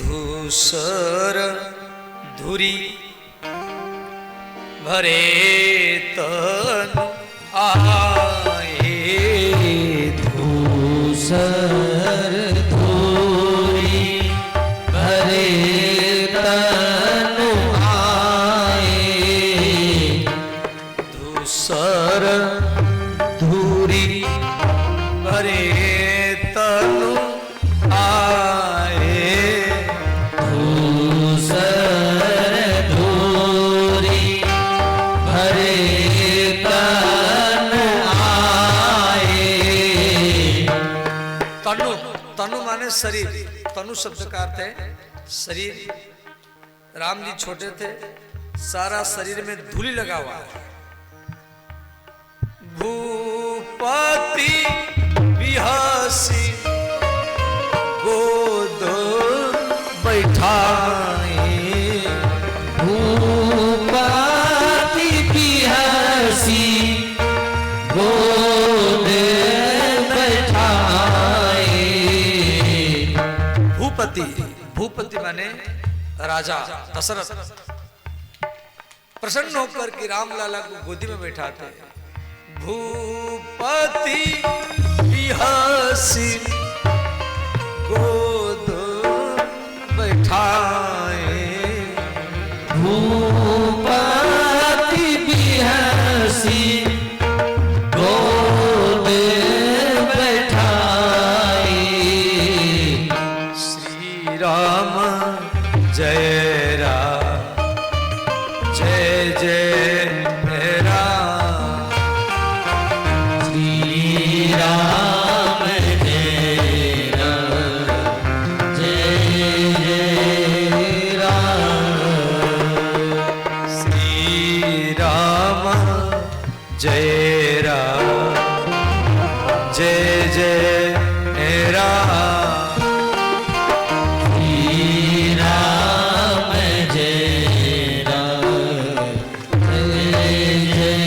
धूसर धुरी भरे तन आए धूसर धुरी भरे तन आए धूसर धुरी भरे तन आए धूसर धुरी भरे तन आए। तनु तनु माने शरीर, तनु शब्द का अर्थ है शरीर। राम जी छोटे थे, सारा शरीर में धूली लगा हुआ है। भूपति बिहासी गोद बैठाए भूपति बिहासी गोद बैठाए। भूपति, भूपति माने राजा दशरथ प्रसन्न होकर के राम लाला को गोदी में बैठाते। भूपति बिहासी गोद बैठाए भूपति बिहासी गोद बैठाए। श्री राम जय राम जय जय मेरा श्री राम जय राम जय जय राम। श्री राम जय राम जय जय मेरा श्री राम जय राम जय जय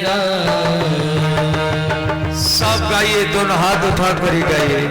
राम। सब गाइए, दोनों हाथ उठा कर ही गाइए।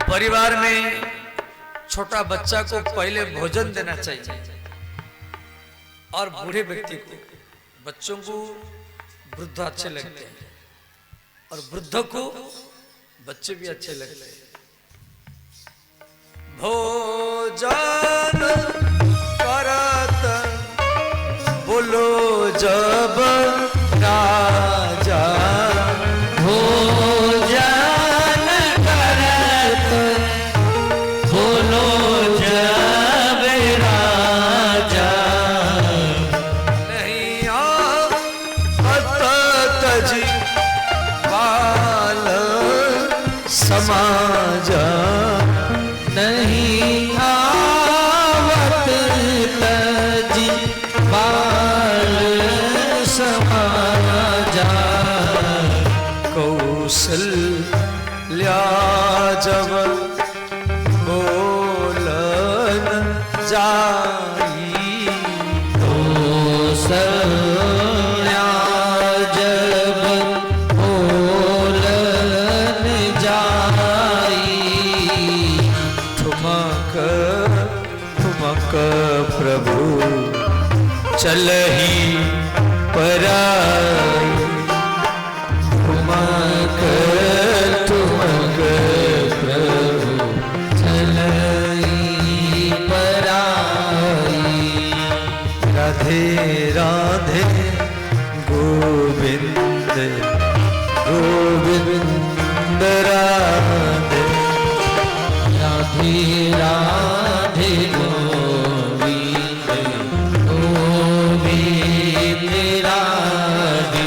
परिवार में छोटा बच्चा को पहले भोजन देना चाहिए और बूढ़े व्यक्ति को। बच्चों को वृद्ध अच्छे लगते हैं और वृद्ध को बच्चे भी अच्छे लगते हैं। भोजन करत बोलो जब राजा भोजन करत बोलो जब राजा नहीं आवत तजी बाल समाजा नहीं आवत तजी बाल समाजा। कौशल्या जब बोलन जाई, कौशल्या जब बोलन जाई, ठुमक ठुमक प्रभु चलही पराई, ठुमक ठुमक प्रभु चलई पराई। राधे राधे गोविंद गोविंद राधे, राधे राधे गोविंद गोविंद राधे।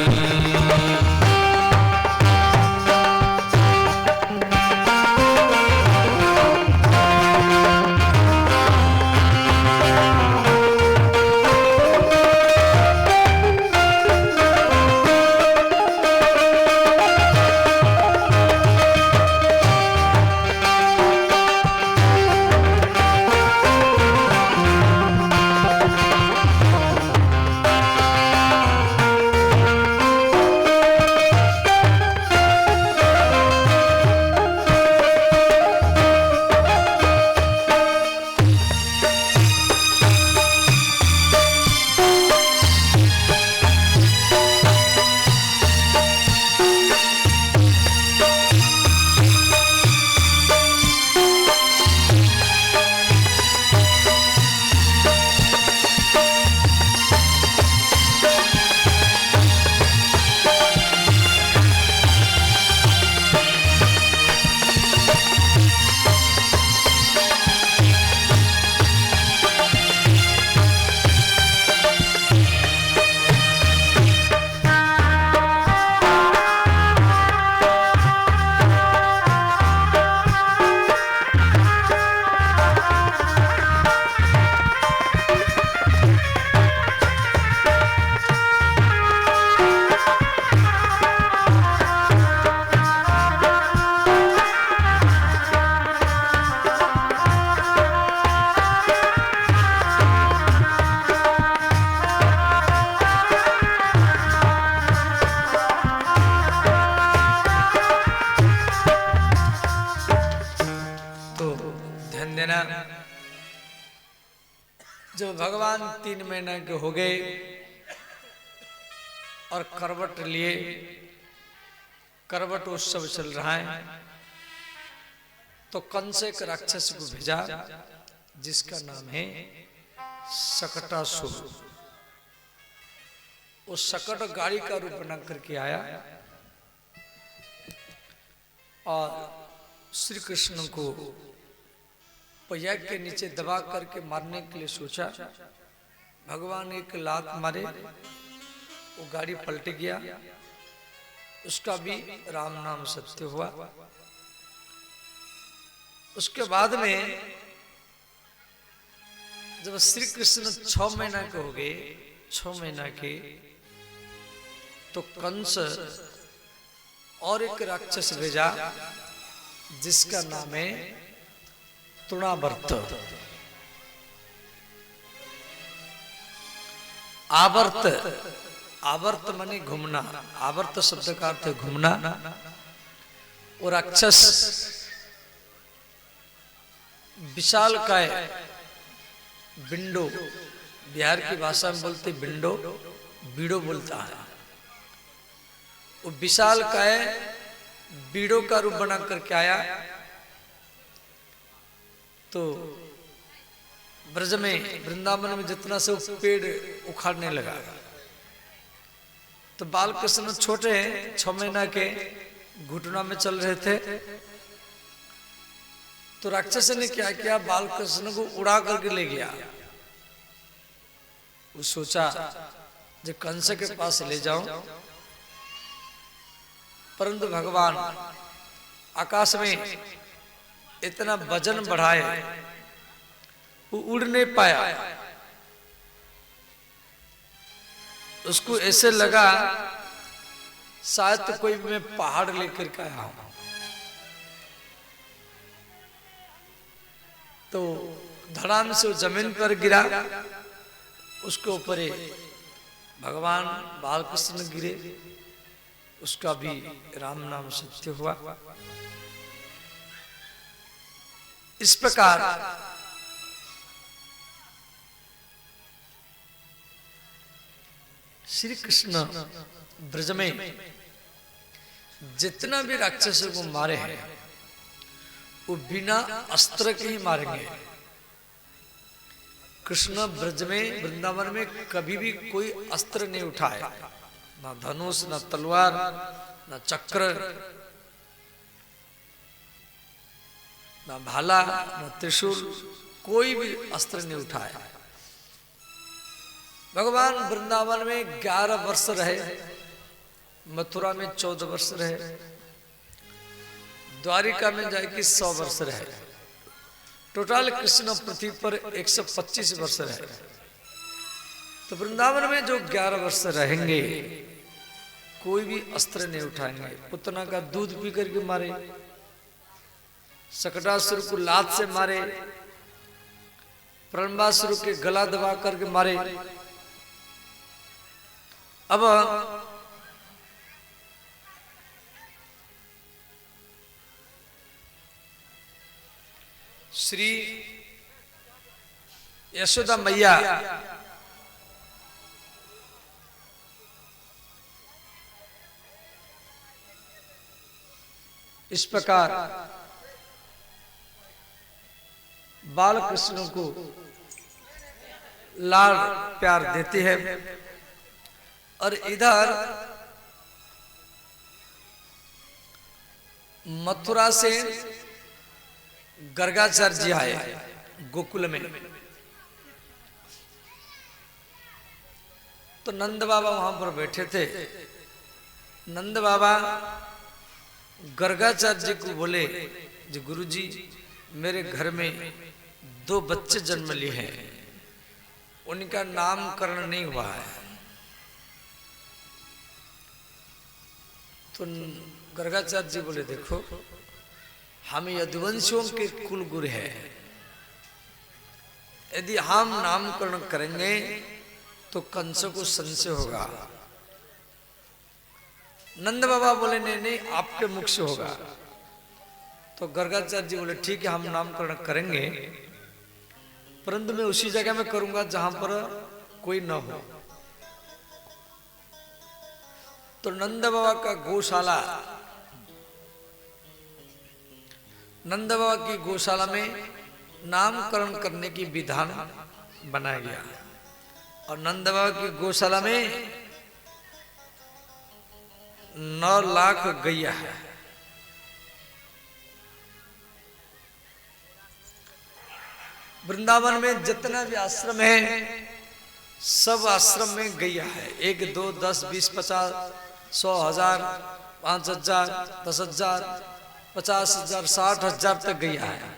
जब भगवान 3 महीने के हो गए और करवट लिए, करवट उत्सव चल रहा है, तो कंस एक राक्षस को भेजा जिसका नाम है शकटासुर। उस शकट गाड़ी का रूप बना करके आया और श्री कृष्ण को पहिया के नीचे दबा करके मारने के लिए सोचा। भगवान एक लात मारे, वो गाड़ी पलट गया, उसका भी राम नाम सत्य हुआ। उसके बाद में जब श्री कृष्ण 6 महीना के हो गए, 6 महीना के, तो कंस और एक राक्षस भेजा जिसका नाम है तृणावर्त। आवर्त, आवर्त माने घूमना, आवर्त शब्द का अर्थ है घूमना। और राक्षस विशाल काय, बिंडो, बिहार की भाषा में बोलते बिंडो, बीड़ो बोलता है। वो विशाल काय बीड़ो का रूप बना करके आया, तो ब्रज में वृंदावन में जितना से पेड़ उखाड़ने लगा। तो बालकृष्ण छोटे 6 महीना के, घुटना में चल रहे थे। तो राक्षस ने क्या किया, बालकृष्ण को उड़ा करके ले गया। वो सोचा जो कंस के पास ले जाऊं, परंतु भगवान आकाश में इतना वजन बढ़ाए, वो उड़ नहीं पाया। उसको ऐसे लगा शायद तो कोई मैं पहाड़ लेकर के आया हूं। तो धड़ाम से वो जमीन पर गिरा, उसके ऊपर भगवान बालकृष्ण गिरे, उसका भी राम नाम सत्य हुआ। इस प्रकार श्री कृष्ण ब्रज में जितना भी राक्षसों को मारे हैं वो बिना अस्त्र के ही मारेंगे। कृष्ण ब्रज में वृंदावन में कभी भी कोई अस्त्र नहीं उठाए, ना धनुष, ना तलवार, ना चक्र, ना भाला, ना त्रिशूल, कोई भी अस्त्र नहीं उठाया। भगवान वृंदावन में 11 वर्ष रहे, मथुरा में 14 वर्ष रहे, द्वारिका में जाके 100 वर्ष रहे। टोटल कृष्ण पृथ्वी पर 125 वर्ष रहे। तो वृंदावन में जो 11 वर्ष रहेंगे कोई भी अस्त्र नहीं उठाएंगे। पुतना का दूध पी करके मारे, सकटासुर को लात से मारे, प्रलंबासुर के गला दबा करके मारे। अब श्री यशोदा मैया इस प्रकार बाल कृष्ण को लाड़ प्यार देते हैं। और इधर मथुरा से गर्गाचार्य जी आए गोकुल में। तो नंद बाबा वहां पर बैठे थे। नंद बाबा गर्गाचार्य जी को बोले, जी गुरुजी मेरे घर में 2 बच्चे जन्म लिए हैं, उनका नामकरण नहीं हुआ है। तो गर्गाचार्य जी बोले देखो हम यदुवंशियों के कुल गुरु हैं, यदि हम नामकरण करेंगे तो कंस को संशय होगा। नंद बाबा बोले नहीं नहीं आपके मुख से होगा। तो गर्गाचार्य जी बोले ठीक है हम नामकरण करेंगे, परंतु मैं उसी जगह में करूंगा जहां पर कोई न हो। तो नंद बाबा का गौशाला, नंद बाबा की गौशाला में नामकरण करने की विधान बनाया गया। और नंद बाबा की गौशाला में 9 लाख गैया है। वृंदावन में जितना भी आश्रम है सब आश्रम में गैया है। 1, 2, 10, 20, 50, 100, 1000, 5000, 10,000, 50,000, 60,000 तक गैया है।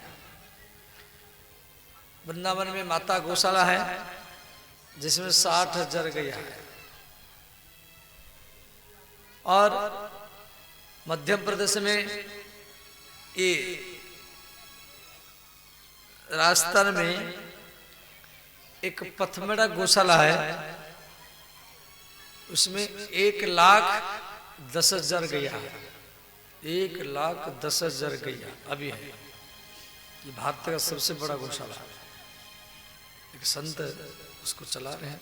वृंदावन में माता गौशाला है जिसमें 60,000 गैया है। और मध्य प्रदेश में ये राजस्थान में एक पथमेड़ा गौशाला है, उसमें 1,10,000 गैया है। 1,10,000 गैया अभी है। ये भारत का सबसे बड़ा गौशाला है। एक संत उसको चला रहे हैं।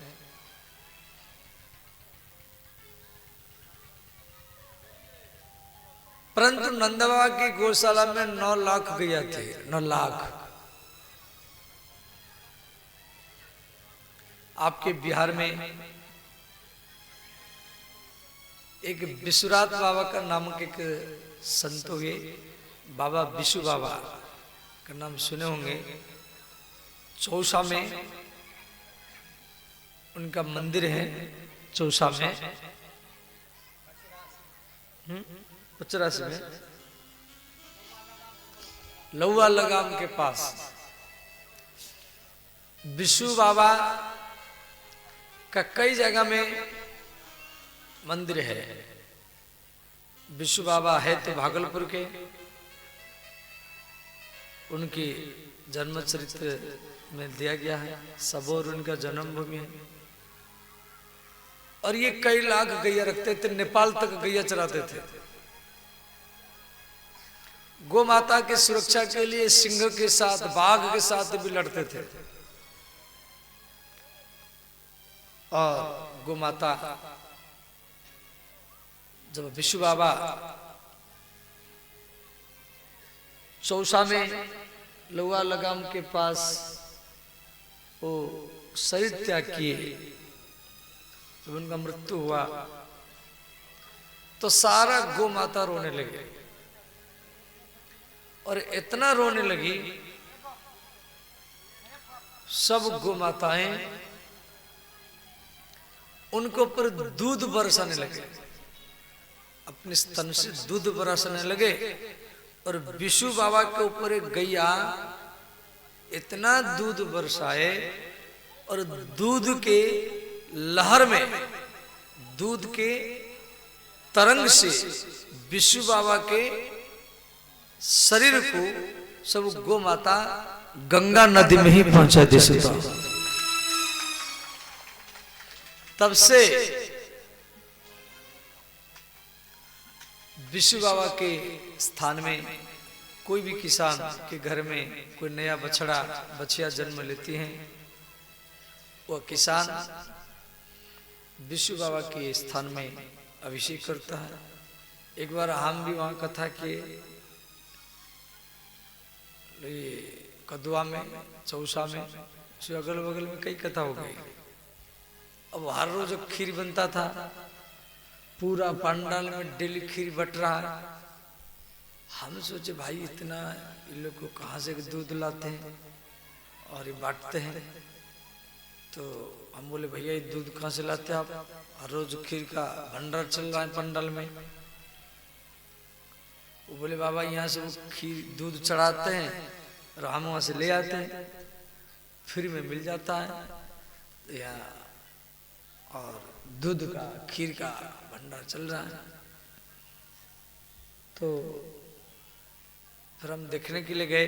परंतु नंदबाबा की गौशाला में 9 लाख गैया थे। 9 लाख। आपके बिहार में एक विश्वनाथ बाबा का नामक एक संत हुए, बाबा विशु बाबा का नाम सुने होंगे। चौसा में उनका मंदिर है। चौसा में 85 में लौआ लगाम के पास विशु बाबा का कई जगह में मंदिर है। विशु बाबा है तो भागलपुर के, उनकी जन्म चरित्र में दिया गया है। सबौर उनका जन्मभूमि है। और ये कई लाख गैया रखते थे, नेपाल तक गैया चराते थे। गौ माता की सुरक्षा के लिए सिंह के साथ, बाघ के साथ भी लड़ते थे। और गौ माता जब विशु बाबा चौसा में लौआ लगाम के पास वो शरीर त्याग किए, जब उनका मृत्यु हुआ तो सारा गौ माता रोने लगे। और इतना रोने लगी, सब गौ माताएं उनके ऊपर दूध बरसाने लगे, अपने स्तन से दूध बरसाने लगे। और विशु बाबा के ऊपर एक गैया इतना दूध बरसाए और दूध के लहर में, दूध के तरंग से विशु बाबा के शरीर को सब गौ माता गंगा नदी में ही पहुंचा दे सकता। तब से विशु बाबा के स्थान में कोई भी किसान के घर में कोई नया बछड़ा बछिया जन्म लेती हैं, वह किसान विशु बाबा के स्थान में अभिषेक करता है। एक बार हम भी वहां कथा किए, कदुआ में, चौसा में, अगल बगल में कई कथा हो गई। अब हर रोज खीर बनता था, पूरा पंडाल में डेली खीर बट रहा है। हम सोचे भाई इतना इन लोग को कहाँ से दूध लाते हैं और ये बांटते हैं। तो हम बोले भैया ये दूध कहाँ से लाते हैं आप? हर रोज खीर का भंडार चल रहा है पंडाल में। वो बोले बाबा यहाँ से वो खीर दूध चढ़ाते हैं और हम वहाँ से ले आते हैं, फ्री में मिल जाता है यहाँ, और दूध का खीर का भंडार चल रहा है। तो फिर हम देखने के लिए गए,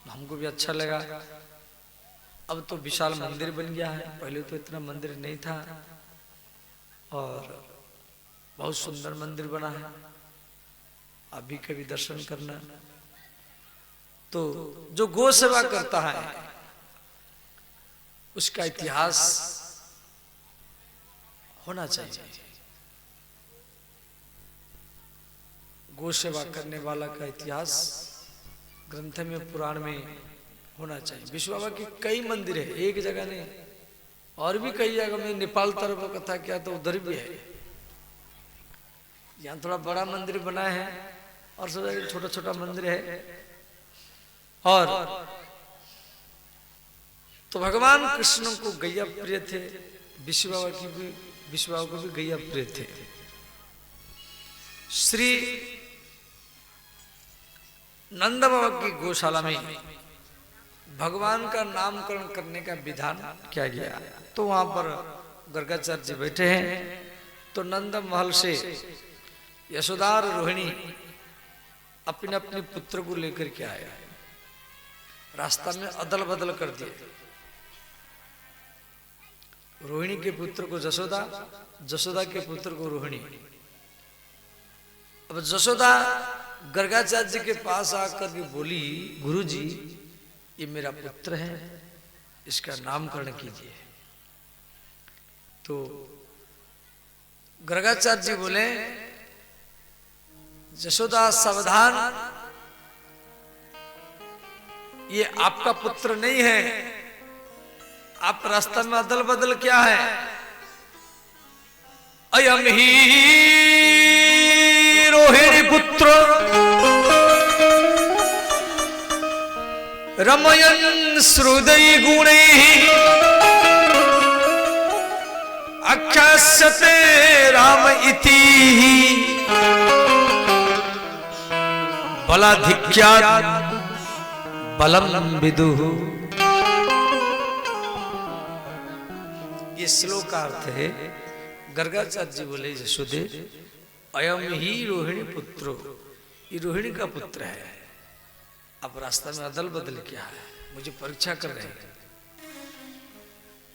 हमको भी अच्छा लगा। अब तो विशाल मंदिर बन गया है, पहले तो इतना मंदिर नहीं था और बहुत सुंदर मंदिर बना है। आप भी कभी दर्शन करना। तो जो गौ सेवा करता है उसका इतिहास होना चाहिए। गौ सेवा करने वाला का इतिहास ग्रंथ में, पुराण में होना चाहिए। विशु बाबा के कई मंदिर है, एक जगह नहीं, और भी कई जगह में। नेपाल तरफ कथा किया तो उधर भी है। यहाँ थोड़ा बड़ा मंदिर बना है और सब जगह छोटा छोटा मंदिर है। और तो भगवान कृष्ण को गैया प्रिय थे, विशु बाबा की भी, विशु बाबा को भी गैया प्रिय थे। श्री नंद बाबा की गौशाला में भगवान का नामकरण करने का विधान किया गया। तो वहां पर गर्गाचार्य जी बैठे हैं। तो नंद महल से यशोदा और रोहिणी अपने अपने पुत्र को लेकर के आए। रास्ता में अदल बदल कर दिए। रोहिणी के पुत्र को जशोदा, जशोदा के पुत्र को रोहिणी। अब जशोदा गर्गाचार्य जी के पास आकर के बोली, गुरुजी ये मेरा पुत्र है, इसका नामकरण कीजिए। तो गर्गाचार्य जी बोले, जशोदा सावधान, ये आपका पुत्र नहीं है। आप रास्ता में अदल बदल क्या है? अयम ही रोहिणी पुत्र रमयन श्रुदय गुणे आख्यास्यते राम इति बलाधिक्यात् बलम विदुः। ये श्लोक का अर्थ है, गर्गाचार्य जी बोले यशोदे अयम ही रोहिणी पुत्रो, ये रोहिणी का पुत्र है। अब रास्ता में अदल बदल किया है, मुझे परीक्षा कर रहे हैं।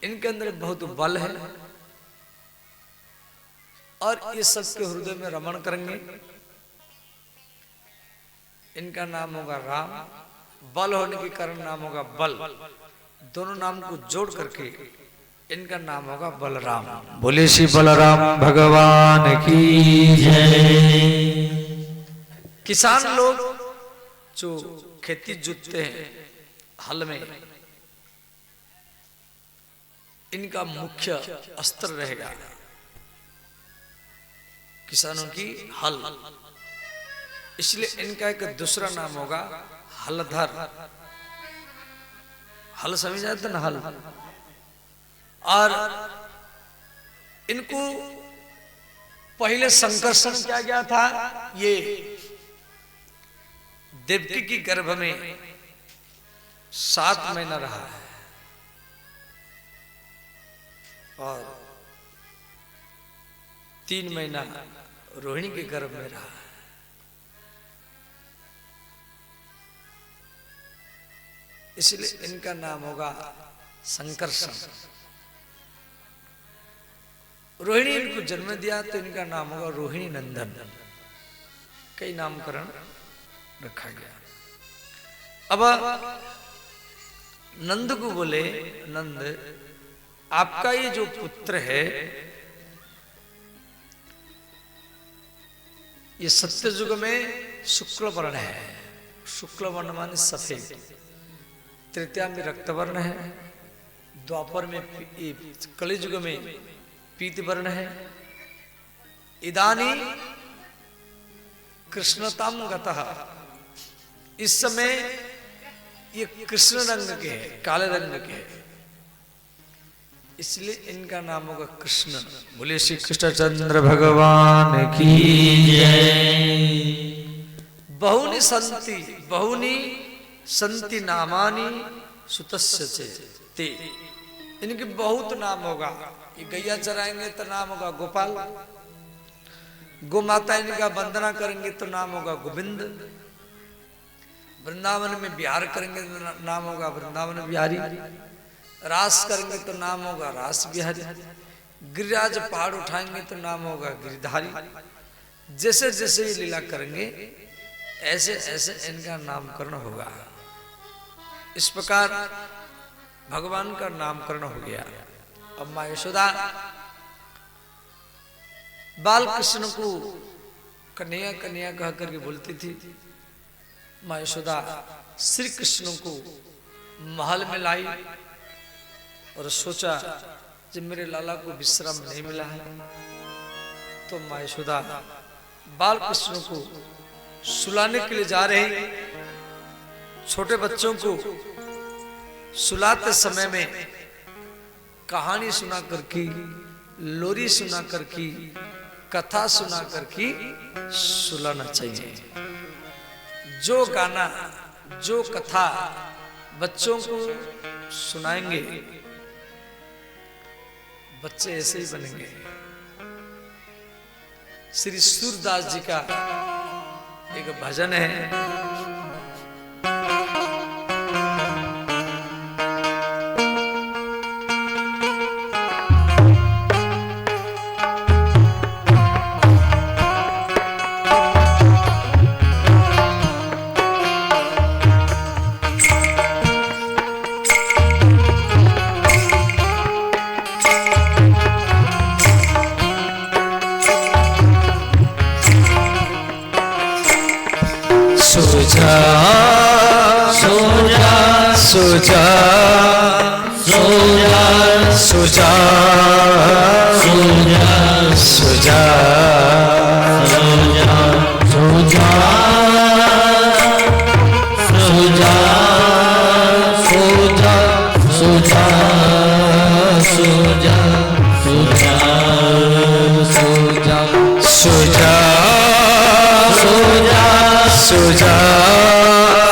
इनके अंदर बहुत बल है और ये सबके हृदय में रमण करेंगे। इनका नाम होगा राम, बल होने के कारण नाम होगा बल। दोनों नाम को जोड़ करके इनका नाम होगा बलराम। बोले श्री बलराम भगवान की जय। किसान लोग जो खेती जोतते हैं हल में, इनका मुख्य अस्त्र रहेगा किसानों की हल। इसलिए इनका एक दूसरा नाम होगा हलधर। हल समझ जाते ना, हल। और इनको पहले संकर्षण किया गया था, ये देवकी की गर्भ में 7 महीना रहा है और 3 महीना रोहिणी के गर्भ में रहा है। इसलिए इनका नाम होगा संकर्षण। रोहिणी इनको जन्म दिया तो इनका नाम होगा रोहिणी नंदन। कई नामकरण रखा गया। अब नंद को बोले, नंद आपका ये जो पुत्र है, ये सत्य युग में शुक्ल वर्ण है। शुक्ल वर्ण माने सफेद, तृतीया में रक्त वर्ण है, द्वापर में कलि युग में पीत वर्ण है। इदानी कृष्णताम गतः, इस समय ये कृष्ण रंग के है, काले रंग के है। इसलिए इनका नाम होगा कृष्ण। बोले श्री कृष्णचंद्र भगवान की जय। बहुनी संति नामानि सुतस्य ते, इनके बहुत नाम होगा। ये गैया चराएंगे तो नाम होगा गोपाल, गो माता इनका वंदना करेंगे तो नाम होगा गोविंद, वृंदावन में विहार करेंगे तो नाम होगा वृंदावन बिहारी, रास करेंगे तो नाम होगा रास बिहारी, गिरिराज पहाड़ उठाएंगे तो नाम होगा गिरिधारी। जैसे जैसे ये लीला करेंगे ऐसे ऐसे इनका नामकरण होगा। इस प्रकार भगवान का नामकरण हो गया। अब माँ यशोदा बाल कृष्ण को कन्हैया कन्हैया कह करके बोलती थी। माँ यशोदा श्री कृष्ण को महल में लाई और सोचा जब मेरे लाला को विश्राम नहीं मिला है तो माँ यशोदा बाल कृष्ण को सुलाने के लिए जा रहे। छोटे बच्चों को सुलाते समय में कहानी सुना कर की, लोरी सुना कर की, कथा सुना कर की सुलाना चाहिए। जो गाना, जो कथा बच्चों को सुनाएंगे बच्चे ऐसे ही बनेंगे। श्री सूरदास जी का एक भजन है, सुजा सुजा सुजा सुजा सुजा सुजा सुजा सुजा सुजा सुजा सुजा सुजा सुजा सुजा सुजा सुजा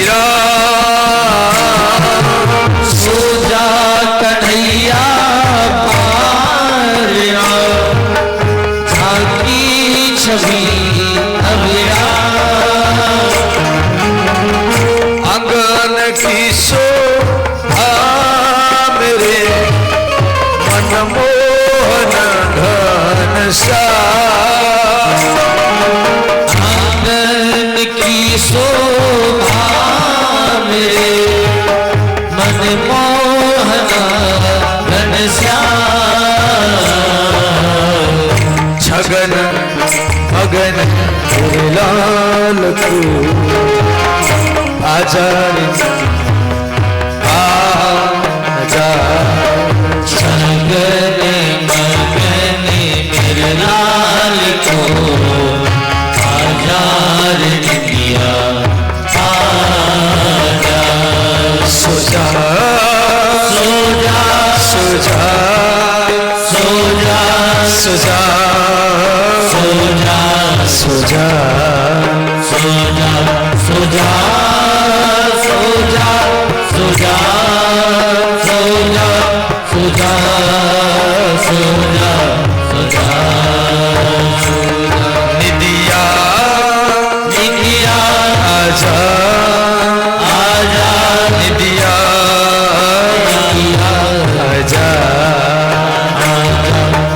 मीरा सो जा कन्हैया पारिया झांकी छवि अबिया अंगन की शोभा मेरे मनमोहन घन आंगन की शोभा मेरे मनमोहन घनश्याम छगन मगन लाल को आजा छगन मगन मेरे लाल को आजार दिया आजा सो जा सो जा सो जा सो जा सो जा सो जा सो जा सो जा सो जा सो जा सो जा सो जा सो जा सो जा सो जा निदिया निदिया आजा आजा निदिया निदिया आजा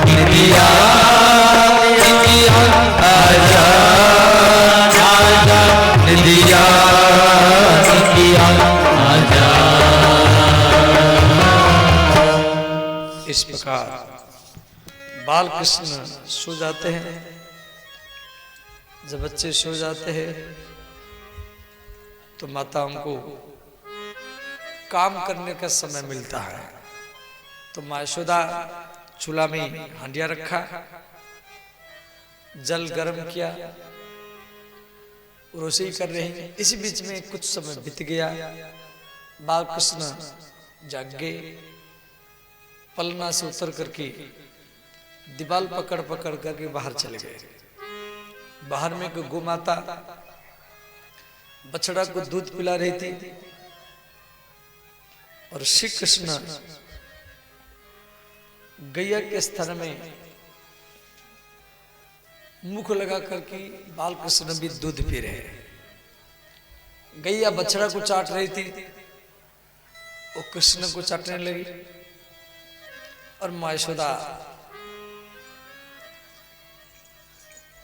निदिया निदिया आजा आजा निदिया निदिया आजा। इस प्रकार बाल कृष्ण सो जाते हैं। जब बच्चे सो जाते हैं तो माताओं को काम करने का समय मिलता है। तो माँ यशोदा चूल्हा में हांडिया रखा, जल गर्म किया, रोषेई कर रही हैं। इसी बीच में कुछ समय बीत गया। बाल कृष्ण जाग गए, पलना से उतर करके दीवाल पकड़ पकड़ करके बाहर चले गए। बाहर में एक गौ माता बछड़ा को दूध पिला रही थी और श्री कृष्ण गैया के स्थान में मुख लगा करके बाल कृष्ण भी दूध पी रहे हैं। गैया बछड़ा को चाट रही थी, वो कृष्ण को चाटने लगी और माँ यशोदा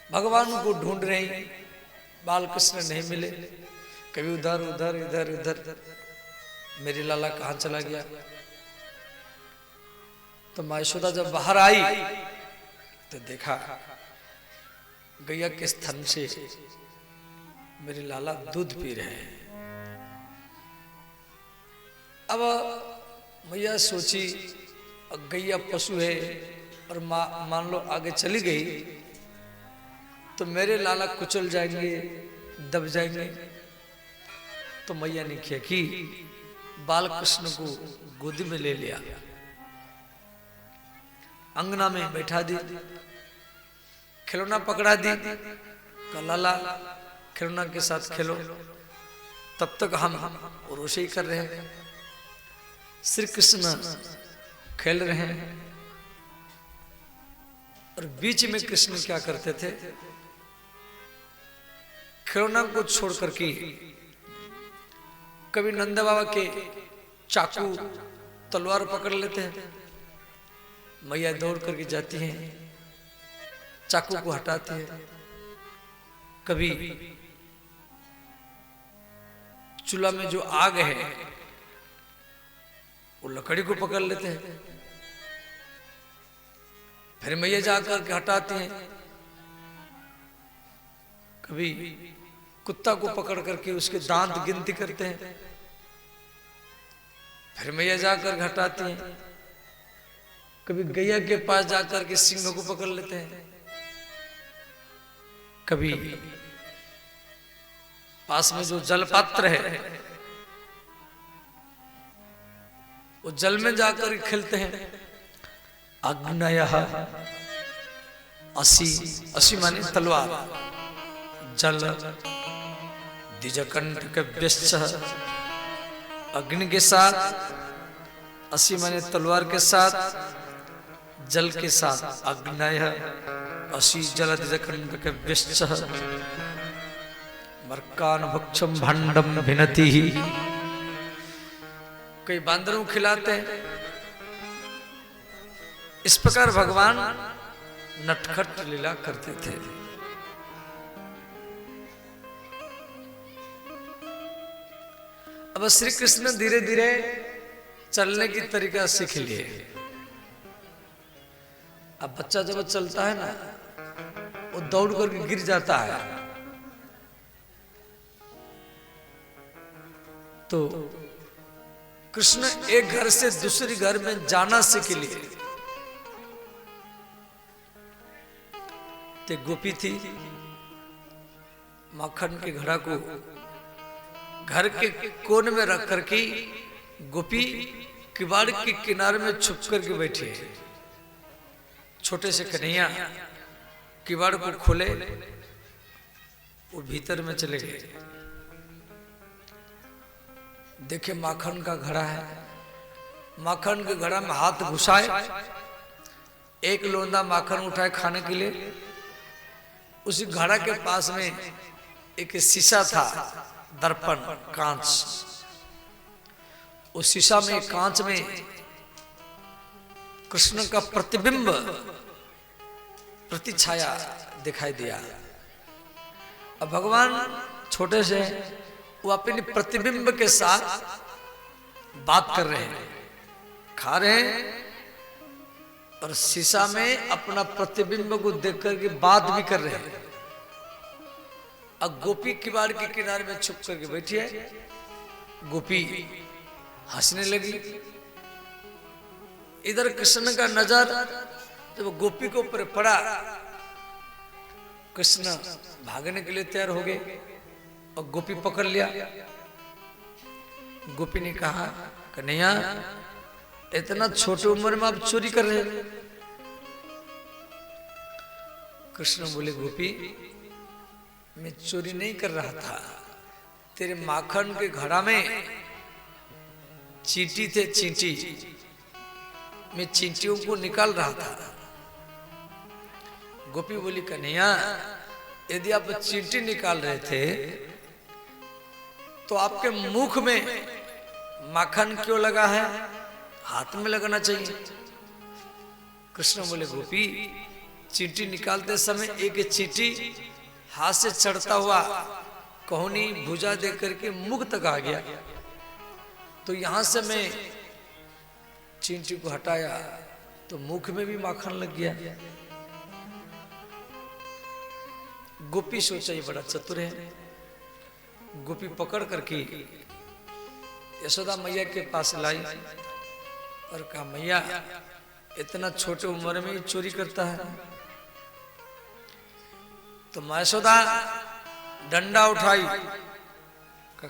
भगवान को ढूंढ रही। बाल कृष्ण नहीं मिले, कभी उधर उधर इधर उधर, मेरी लाला कहाँ चला गया। तो माँ यशोदा जब बाहर आई तो देखा गैया के स्तन से मेरी लाला दूध पी रहे हैं। अब मैया सोची गैया पशु है और मान लो आगे चली गई तो मेरे लाला कुचल जाएंगे, दब जाएंगे। तो मैया ने किया कि बाल कृष्ण को गोदी में ले लिया, अंगना में बैठा दी, खिलौना पकड़ा दी, लाला खिलौना के साथ खेलो, तब तक हम रोषेई कर रहे हैं। श्री कृष्ण खेल रहे हैं और बीच में कृष्ण क्या करते थे, खिलौना को छोड़ करके कभी नंद बाबा के चाकू तलवार पकड़ लेते हैं। मैया दौड़ करके जाती हैं, चाकू को हटाती है। कभी चूल्हा में जो आग है वो लकड़ी को पकड़ लेते हैं, फिर मैया जाकर के हटाती हैं। कभी कुत्ता को पकड़ करके उसके दांत गिनती करते हैं, फिर मैया जाकर हटाती हैं। कभी गैया के पास जाकर के सिंह को पकड़ लेते हैं। कभी पास में जो जल पात्र है वो जल में जाकर खेलते हैं। अग्नयः असी, असी माने तलवार, जल द्विजकंठ व्यश्च, अग्नि के साथ, 80 माने तलवार के साथ, जल के साथ, अग्नय 80 जल द्विजकंठ व्यश्च, मर्कान भक्षम भांडम भिनति ही। कई बांदरों खिलाते हैं। इस प्रकार भगवान नटखट लीला करते थे। अब श्री कृष्ण धीरे धीरे चलने की तरीका सीख लिए। अब बच्चा जब चलता है ना, वो दौड़ करके गिर जाता है, तो कृष्ण एक घर से दूसरे घर में जाना सीख लिए। ते गोपी थी, माखन के घड़ा को घर के कोने में रख करके गोपी किवाड़ के किनारे में छुप करके बैठी है। छोटे से कन्हैया किवाड़ को खोले, वो भीतर में चले गए। देखे माखन का घड़ा है, माखन के घड़ा में हाथ घुसाए, एक लोंदा माखन उठाए खाने के लिए। उसी घड़ा के पास में एक शीशा था, दर्पण, कांच। उस शीशा में, कांच में कृष्ण का प्रतिबिंब, प्रतिछाया दिखाई दिया। अब भगवान छोटे से वो अपने प्रतिबिंब के साथ बात कर रहे हैं, खा रहे हैं, और शीशा में अपना प्रतिबिंब को देख करके बात भी कर रहे हैं। अब गोपी किवाड़ के किनारे में छुप करके बैठी है। गोपी हंसने लगी। इधर कृष्ण का नजर जब गोपी के ऊपर पड़ा, कृष्ण भागने के लिए तैयार हो गए और गोपी पकड़ लिया। गोपी ने कहा, कन्हैया इतना छोटी उम्र में आप चोरी कर रहे हैं। कृष्ण बोले, गोपी मैं चोरी नहीं कर रहा था, तेरे माखन के घड़ा में चींटी थे, चींटी, मैं चींटियों को निकाल रहा था। गोपी बोली, कन्हैया यदि आप चींटी निकाल रहे थे तो आपके मुख में माखन क्यों लगा है? हाथ में लगाना चाहिए। कृष्ण बोले, गोपी चींटी निकालते समय एक चींटी हाथ से चढ़ता हुआ कोहनी भुजा दे करके मुख तक आ गया, तो यहां से मैं चींटी को हटाया तो मुख में भी माखन लग गया। गोपी सोचा ये बड़ा चतुर है। गोपी पकड़ करके यशोदा मैया के पास लाई और कहा, मैया इतना छोटे उम्र में चोरी करता है। तो मां यशोदा डंडा उठाई,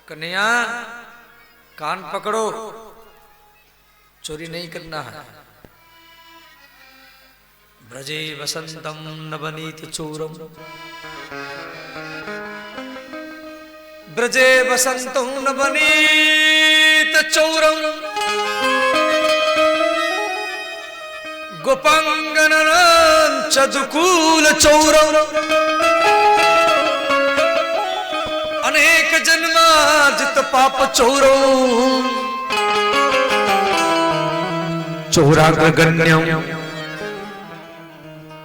कन्हैया कान पकड़ो, चोरी नहीं करना है। ब्रजे वसंतम नवनीत चोरम, ब्रजे वसंतम नवनीत चोरम, गोपांगनानां चदुकूल चौरम, अनेक जन्मार्जित पाप चौरो, चौराग्रगण्यं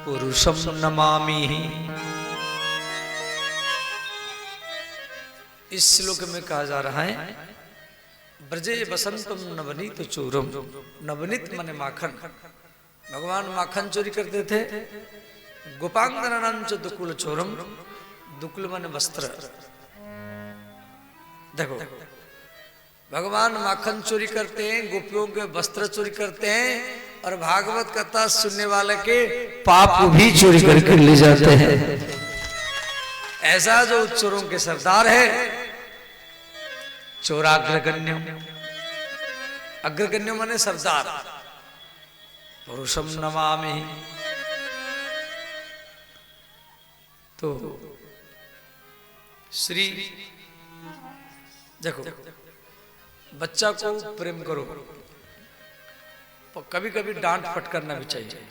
पुरुषं नमामि। इस श्लोक में कहा जा रहा है, ब्रजे वसंतम नवनीत चोरम। नवनीत माने माखन, भगवान माखन चोरी करते थे। गोपांगनानां च दुकुल चोरम, दुकुल माने वस्त्र। देखो भगवान माखन चोरी करते हैं, गोपियों के वस्त्र चोरी करते हैं, और भागवत कथा सुनने वाले के पाप भी चोरी करके ले जाते हैं। ऐसा जो चोरों के सरदार है, चोराग्रगण्य, अग्रगण्य माने सरदार, पुरुषम नमामि। तो श्री देखो, बच्चा को प्रेम करो, पर कभी कभी डांट फटकारना भी चाहिए।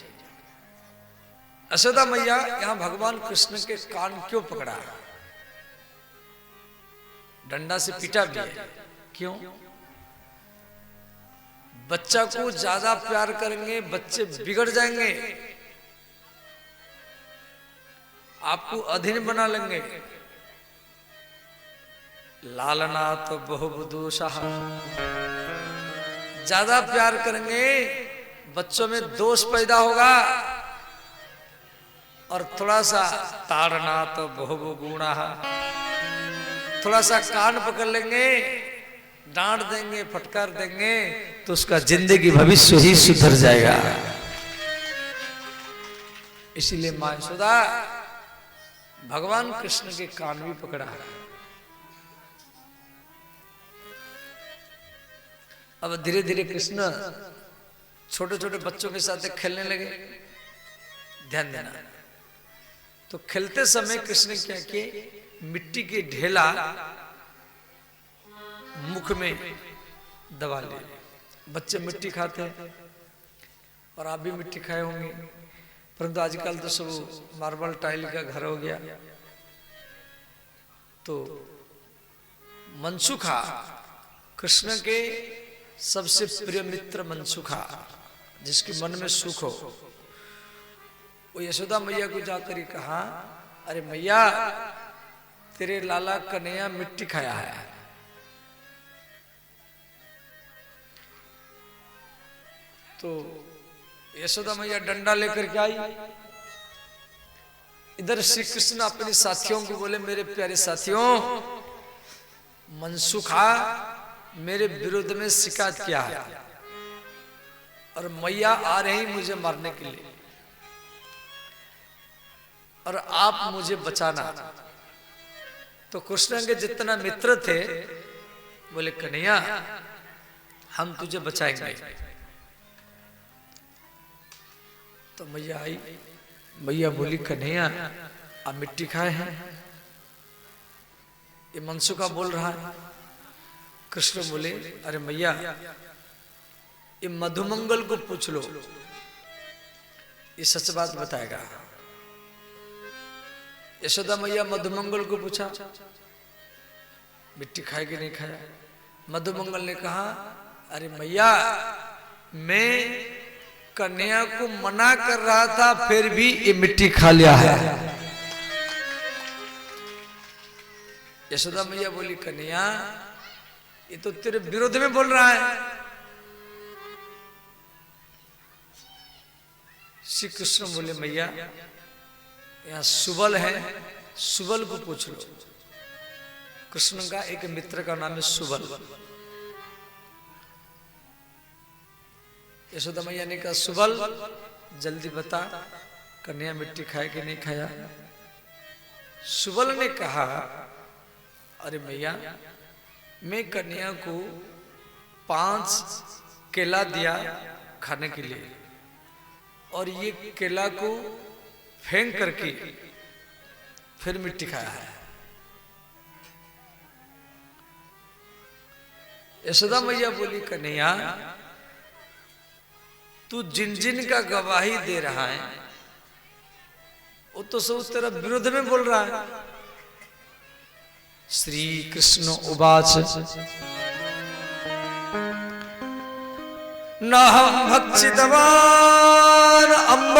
यशोदा मैया यहां भगवान कृष्ण के कान क्यों पकड़ा? डंडा से पीटा भी है, क्यों? बच्चा को ज्यादा प्यार करेंगे, बच्चे बिगड़ जाएंगे, आपको अधीन बना लेंगे। लालना तो बहुबुदोषा, ज्यादा प्यार करेंगे बच्चों में दोष पैदा होगा। और थोड़ा सा ताड़ना तो बहुबुगुणा, थोड़ा सा कान पकड़ लेंगे, डांट देंगे, फटकार देंगे, तो उसका जिंदगी भविष्य ही सुधर जाएगा। इसीलिए मां यशोदा भगवान कृष्ण के कान भी पकड़ा है। अब धीरे धीरे कृष्ण छोटे छोटे बच्चों के साथ खेलने लगे। ध्यान देना, तो खेलते समय कृष्ण ने क्या किए, मिट्टी के ढेला मुख में दबा लिए। बच्चे मिट्टी खाते हैं और आप भी मिट्टी खाए होंगे, परंतु आजकल तो सब मार्बल टाइल का घर हो गया। तो मनसुखा कृष्ण के सबसे प्रिय मित्र मनसुखा, जिसके मन में सुख हो, वो यशोदा मैया को जाकर ही कहा, अरे मैया तेरे लाला कन्हैया मिट्टी खाया है। तो यशोदा मैया डंडा लेकर के आई। इधर श्री कृष्ण अपने साथियों को बोले, मेरे प्यारे साथियों, मनसुखा मेरे विरुद्ध में शिकायत किया है और मैया आ रही मुझे मारने के लिए, और आप मुझे बचाना। तो कृष्ण के जितना मित्र थे बोले, कन्हैया हम तुझे बचाएंगे। तो मैया आई। मैया बोली, कन्हैया आप मिट्टी खाए हैं? ये मनसुखा बोल रहा है। कृष्ण बोले, अरे मैया ये मधुमंगल को पूछ लो, ये सच बात बताएगा। यशोदा मैया मधुमंगल को पूछा, मिट्टी खाए कि नहीं खाया? मधुमंगल ने कहा, अरे मैया मैं कन्हैया को मना कर रहा था, फिर भी ये मिट्टी खा लिया है। यशोदा मैया बोली, कन्हैया ये तो तेरे विरोध में बोल रहा है। श्री कृष्ण बोले, मैया यहाँ सुबल है, सुबल को पूछ लो। कृष्ण का एक मित्र का नाम है सुबल। यशोदा मैया ने कहा, सुबल जल्दी बता कन्हैया मिट्टी खाया कि नहीं खाया? सुबल ने कहा, अरे मैया मैं कन्हैया को 5 केला दिया खाने के लिए, और ये केला को फेंक करके फिर मिट्टी खाया है। यशोदा मैया बोली, कन्हैया तू जिन जिन का गवाही दे रहा है वो तो सब तेरा विरोध में बोल रहा है। श्री कृष्ण उवाच, नाहं भक्षितवान् अम्ब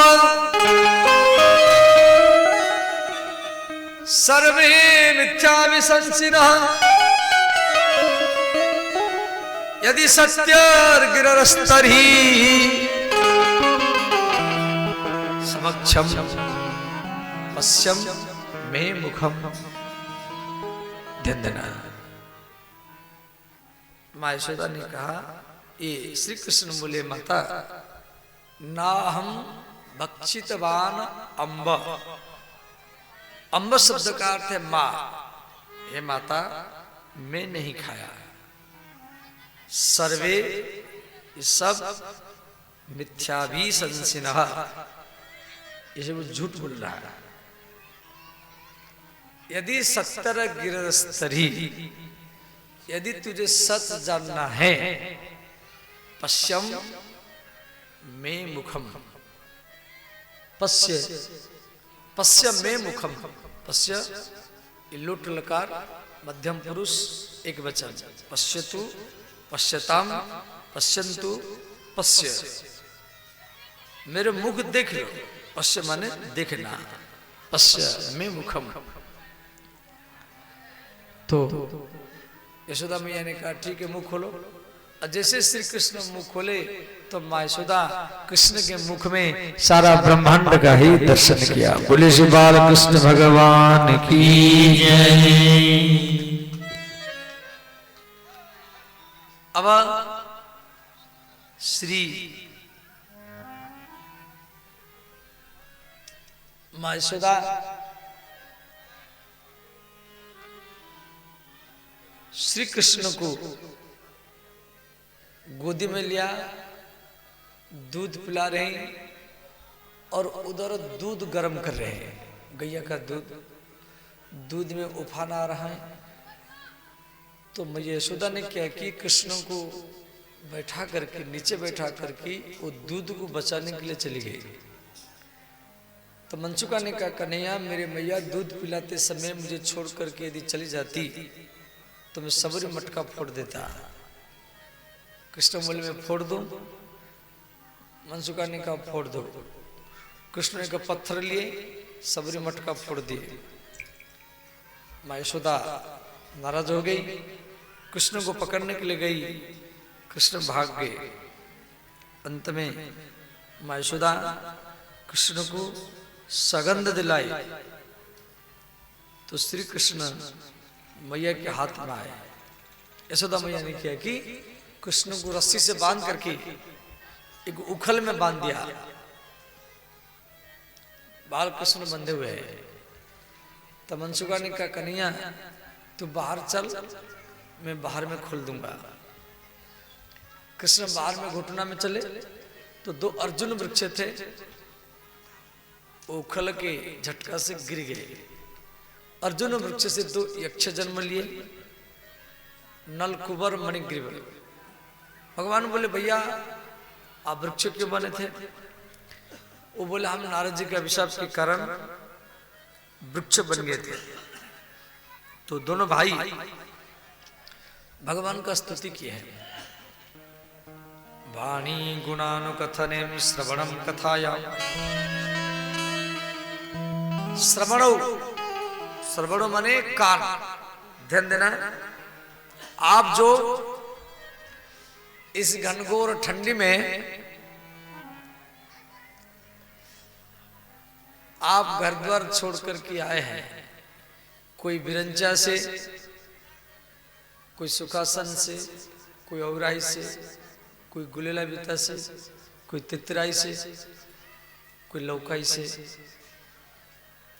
सर्वे मिथ्याभिशंसिनः, यदि सत्यर्गिरस्तर्हि समक्षम पश्यम मे मुखम। ध्यान देना, मां यशोदा ने कहा, ये श्री कृष्ण बोले, माता ना हम भक्षितवान अम्ब, अम्ब शब्द का अर्थ है मां। हे माता मैं नहीं खाया। सर्वे सब मिथ्याभिशंसिनः, इसे वो झूठ बोल रहा है। यदि 70 गिरस्तरी यदि तुझे सच जानना है, पश्यम में मुखम, पश्य पश्य में मुखम, पश्य लोट लकार मध्यम पुरुष एक वचन, पश्यतु पश्यताम पश्यन्तु पश्य, मेरे मुख देख लो, पश्य माने देखना, पश्य में मुखम। तो यशोदा मैया ने कहा ठीक है मुख खोलो। और जैसे श्री कृष्ण मुख खोले तो माँ यशोदा कृष्ण के मुख में सारा ब्रह्मांड का ही दर्शन किया। बोले श्री बाल कृष्ण भगवान की जय। अब श्री माँ यशोदा श्री कृष्ण को गोदी में लिया, दूध पिला रहे हैं और उधर दूध गर्म कर रहे हैं, गैया का दूध, दूध में उफान आ रहा है। तो मैया यशोदा ने क्या कि कृष्ण को बैठा करके, नीचे बैठा करके वो दूध को बचाने के लिए चली गई। तो मंचुका ने कहा कन्हैया मेरे मैया दूध पिलाते समय मुझे छोड़ करके यदि चली जाती तो मैं सबरी मटका फोड़ देता। कृष्ण बोले मैं फोड़ दूं? मंचुका ने कहा फोड़ दो। कृष्ण ने कहा पत्थर लिए सबरी मटका फोड़ दिए। माँ यशोदा नाराज हो गई, कृष्ण को पकड़ने के लिए गई, कृष्ण भाग गए। अंत में माँ यशोदा कृष्ण को सगंध दिलाई तो श्री कृष्ण मैया के हाथ में आए। यशोदा मैया ने किया कि कृष्ण को रस्सी से बांध करके एक उखल में बांध दिया। बाल कृष्ण बंधे हुए हैं। तब मंचुका ने कहा कन्हैया तू बाहर चल, मैं बाहर में खोल दूंगा। कृष्ण बाहर में घुटना में चले तो दो अर्जुन वृक्ष थे, उखल के झटका से गिर गए। अर्जुन वृक्ष से दो यक्ष जन्म लिए, नलकुबर मणिग्रीव। भगवान बोले भैया आप वृक्ष क्यों बने थे? वो बोले हम नारद जी के अभिशाप के कारण वृक्ष बन गए थे। तो दोनों भाई भगवान का स्तुति किए हैं। वाणी गुणानुकथने श्रवणम कथाया, श्रवणो, श्रवणो माने कान, ध्यान देना। आप जो इस घनघोर ठंडी में आप घर द्वार छोड़ करके आए हैं, कोई बिरंचा से, कोई सुखासन से, कोई औराई से, कोई गुलेला बीता से, कोई तितराई से, कोई लौकाई से।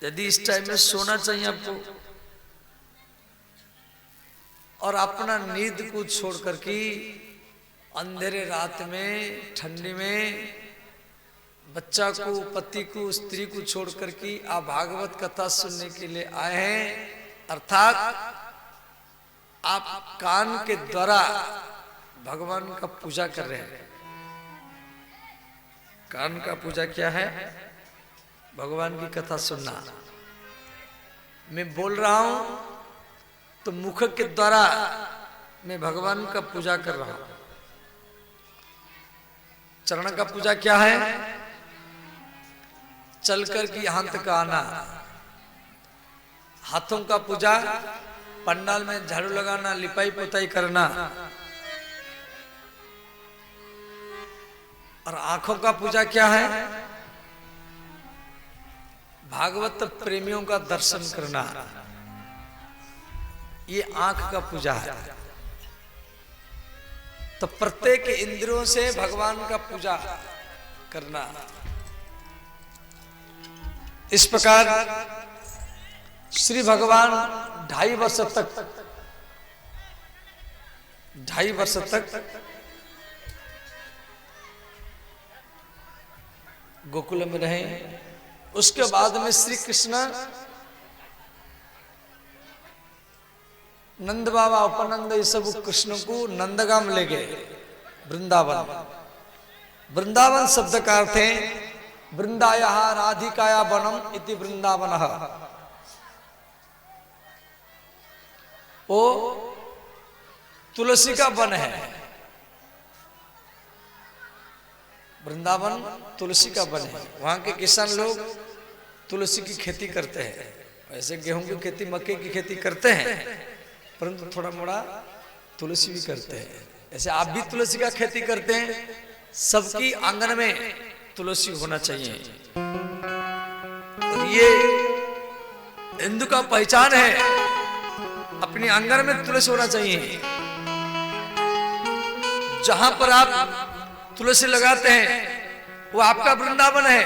यदि इस टाइम में सोना चाहिए आपको और अपना नींद को छोड़ करके अंधेरे रात में ठंडी में बच्चा को, पति को, स्त्री को छोड़ करके आप भागवत कथा सुनने के लिए आए हैं, अर्थात आप कान के द्वारा भगवान का पूजा कर रहे हैं। कान का पूजा क्या है? भगवान की कथा सुनना। मैं बोल रहा हूं तो मुख के द्वारा मैं भगवान का पूजा कर रहा हूं। चरण का पूजा क्या है? चलकर की यहां तक आना। हाथों का पूजा पंडाल में झाड़ू लगाना, लिपाई पोताई करना। और आंखों का पूजा क्या है? भागवत प्रेमियों का दर्शन करना। ये आंख का पूजा है। तो प्रत्येक इंद्रियों से भगवान का पूजा करना। इस प्रकार श्री भगवान 2.5 वर्ष तक गोकुल में रहे। उसके बाद में श्री कृष्ण नंद बाबा उपनंद ये सब कृष्ण को नंदगाम ले गए, वृंदावन। वृंदावन शब्द का अर्थ है वृंदाया राधिकाया वनम इति वृंदावन। वो तुलसी का वन है, वृंदावन तुलसी का वन है। वहां के किसान लोग तुलसी की खेती करते हैं। वैसे गेहूं की खेती, मक्के की खेती करते हैं, परंतु थोड़ा मोड़ा तुलसी भी करते हैं। ऐसे आप भी तुलसी का खेती करते हैं। सबकी आंगन में तुलसी होना चाहिए। और ये हिंदू का पहचान है, अपने आंगन में तुलसी होना चाहिए। जहां पर आप तुलसी लगाते हैं वो आपका वृंदावन है।